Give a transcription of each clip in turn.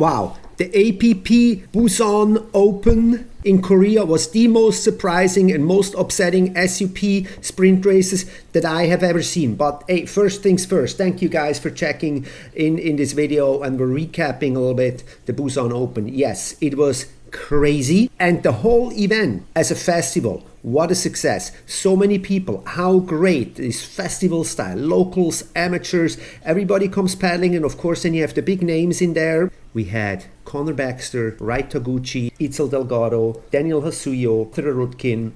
Wow, the APP Busan Open in Korea was the most surprising and most upsetting SUP sprint races that I have ever seen. But hey, first things first, thank you guys for checking in this video, and we're recapping a little bit the Busan Open. Yes, it was crazy, and the whole event as a festival, what a success. So many people, how great this festival style, locals, amateurs, everybody comes paddling, and of course then you have the big names in there. We had Connor Baxter, Rai Taguchi, Itzel Delgado, Daniel Hasuyo, Arthur Rutkin,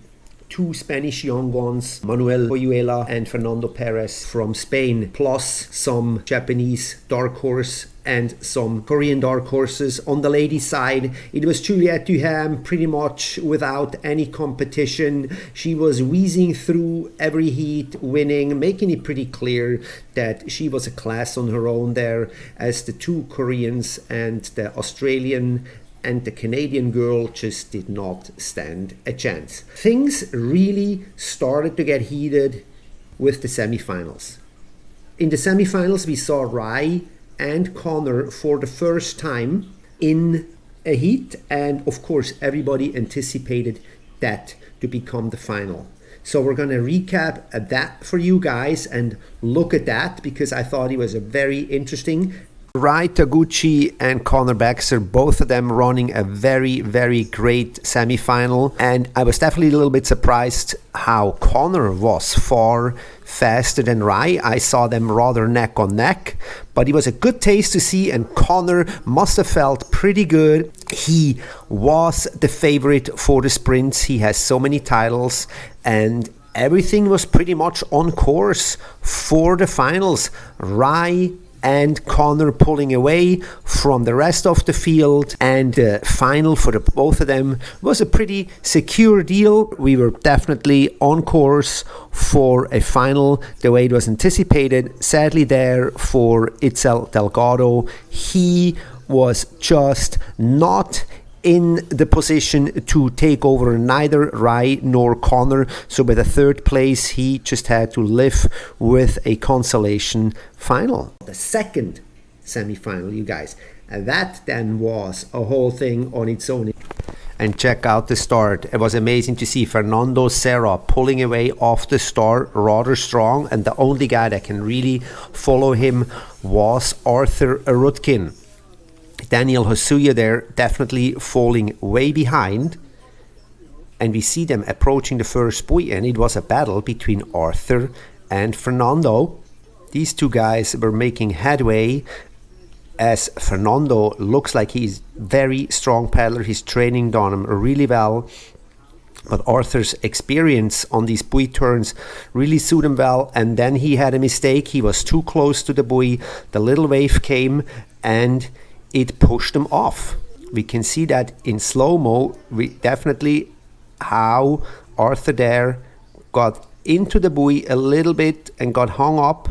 two Spanish young ones, Manuel Oyuela and Fernando Perez from Spain, plus some Japanese dark horse and some Korean dark horses. On the ladies' side, it was Juliette Duham pretty much without any competition. She was wheezing through every heat, winning, making it pretty clear that she was a class on her own there, as the two Koreans and the Australian and the Canadian girl just did not stand a chance. Things really started to get heated with the semifinals. In the semifinals, we saw Rai and Connor for the first time in a heat, and of course everybody anticipated that to become the final. So we're going to recap that for you guys and look at that, because I thought it was a very interesting. Rai Taguchi and Connor Baxter, both of them running a very, very great semifinal. And I was definitely a little bit surprised how Connor was far faster than Rai. I saw them rather neck on neck, but it was a good taste to see, and Connor must have felt pretty good. He was the favorite for the sprints. He has so many titles, and everything was pretty much on course for the finals. Rai and Connor pulling away from the rest of the field, and the final for the both of them was a pretty secure deal. We were definitely on course for a final the way it was anticipated. Sadly there for Itzel Delgado, he was just not in the position to take over neither Rai nor Connor. So with a third place, he just had to live with a consolation final. The second semi-final, you guys, and that then was a whole thing on its own. And check out the start. It was amazing to see Fernando Serra pulling away off the start rather strong, and the only guy that can really follow him was Arthur Rutkin. Daniel Hasuya there definitely falling way behind, and we see them approaching the first buoy, and it was a battle between Arthur and Fernando. These two guys were making headway, as Fernando looks like he's very strong paddler. He's training on him really well, but Arthur's experience on these buoy turns really suit him well. And then he had a mistake. He was too close to the buoy. The little wave came and it pushed him off. We can see that in slow-mo. We definitely how Arthur there got into the buoy a little bit and got hung up,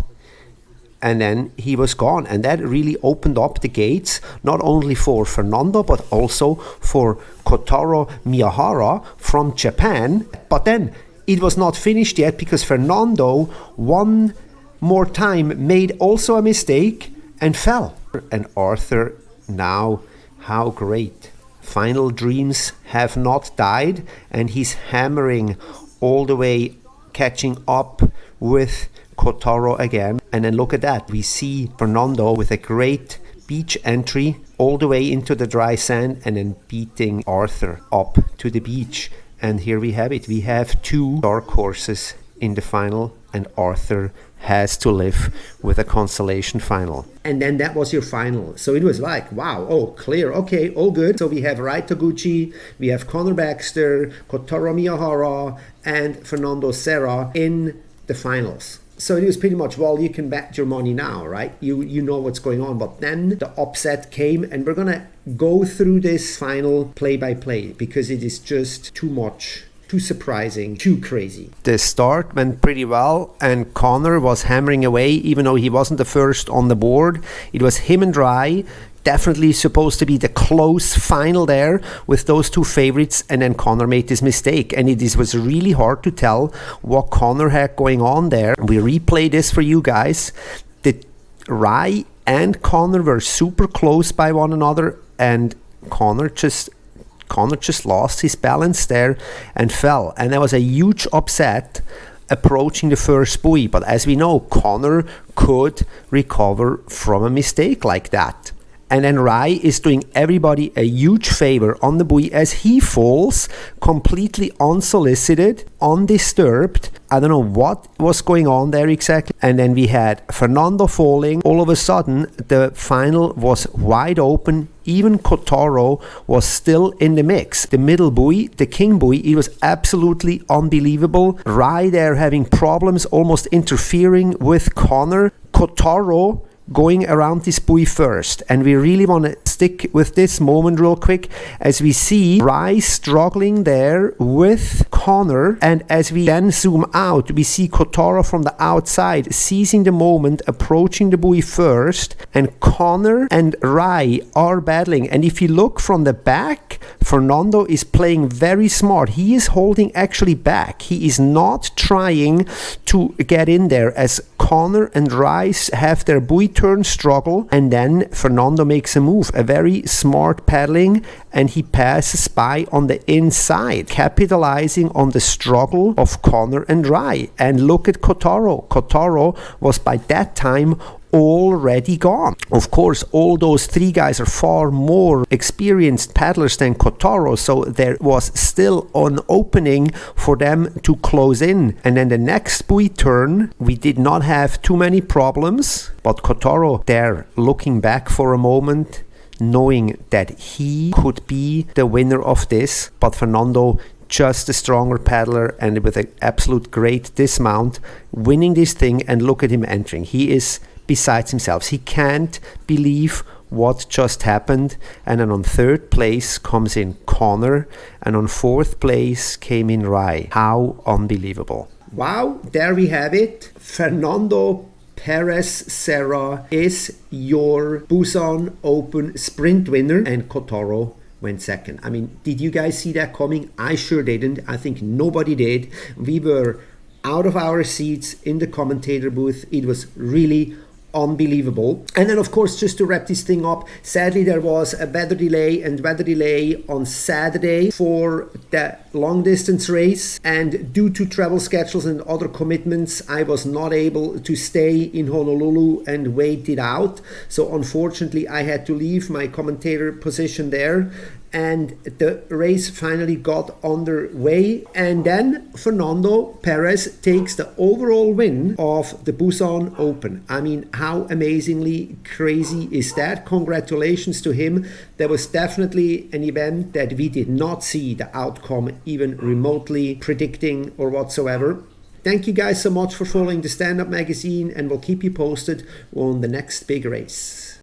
and then he was gone. And that really opened up the gates, not only for Fernando, but also for Kotaro Miyahara from Japan. But then it was not finished yet, because Fernando one more time made also a mistake and fell. And Arthur, now how great. Final dreams have not died, and he's hammering all the way, catching up with Kotaro again. And then look at that, we see Fernando with a great beach entry all the way into the dry sand, and then beating Arthur up to the beach. And here we have it. We have two dark horses in the final, and Arthur has to live with a consolation final. And then that was your final. So it was like, wow, oh, clear, okay, all good. So we have Rai Taguchi, we have Connor Baxter, Kotaro Miyahara, and Fernando Serra in the finals. So it was pretty much, well, you can bet your money now, right? You know what's going on. But then the upset came, and we're gonna go through this final play by play, because it is just too much, too surprising, too crazy. The start went pretty well, and Connor was hammering away, even though he wasn't the first on the board. It was him and Rai. Definitely supposed to be the close final there with those two favorites, and then Connor made this mistake, and it was really hard to tell what Connor had going on there. We replay this for you guys. The Rai and Connor were super close by one another and Connor just lost his balance there and fell. And there was a huge upset approaching the first buoy. But as we know, Connor could recover from a mistake like that. And then Rai is doing everybody a huge favor on the buoy as he falls completely unsolicited, undisturbed. I don't know what was going on there exactly. And then we had Fernando falling. All of a sudden, the final was wide open. Even Kotaro was still in the mix. The middle buoy, the king buoy, it was absolutely unbelievable. Rai there having problems, almost interfering with Connor. Kotaro going around this buoy first, and we really want to stick with this moment real quick as we see Rai struggling there with Connor, and as we then zoom out we see Kotaro from the outside seizing the moment, approaching the buoy first, and Connor and Rai are battling. And if you look from the back, Fernando is playing very smart. He is holding actually back. He is not trying to get in there as Connor and Rai have their buoy turn struggle, and then Fernando makes a move, a very smart paddling, and he passes by on the inside, capitalizing on the struggle of Connor and Rai. And look at Kotaro. Kotaro was by that time already gone. Of course, all those three guys are far more experienced paddlers than Kotaro, so there was still an opening for them to close in. And then the next buoy turn, we did not have too many problems, but Kotaro there looking back for a moment, knowing that he could be the winner of this, but Fernando, just a stronger paddler and with an absolute great dismount, winning this thing. And look at him entering. He is besides himself. He can't believe what just happened. And then on third place comes in Connor, and on fourth place came in Rai. How unbelievable. Wow, there we have it. Fernando Perez Serra is your Busan Open sprint winner, and Kotaro went second. I mean, did you guys see that coming? I sure didn't. I think nobody did. We were out of our seats in the commentator booth. It was really unbelievable. And then of course, just to wrap this thing up, sadly there was a weather delay on Saturday for the long distance race, and due to travel schedules and other commitments I was not able to stay in Honolulu and wait it out. So unfortunately I had to leave my commentator position there, and the race finally got underway. And then Fernando Perez takes the overall win of the Busan Open. I mean, how amazingly crazy is that? Congratulations to him. There was definitely an event that we did not see the outcome even remotely predicting or whatsoever. Thank you guys so much for following the Stand Up Magazine, and we'll keep you posted on the next big race.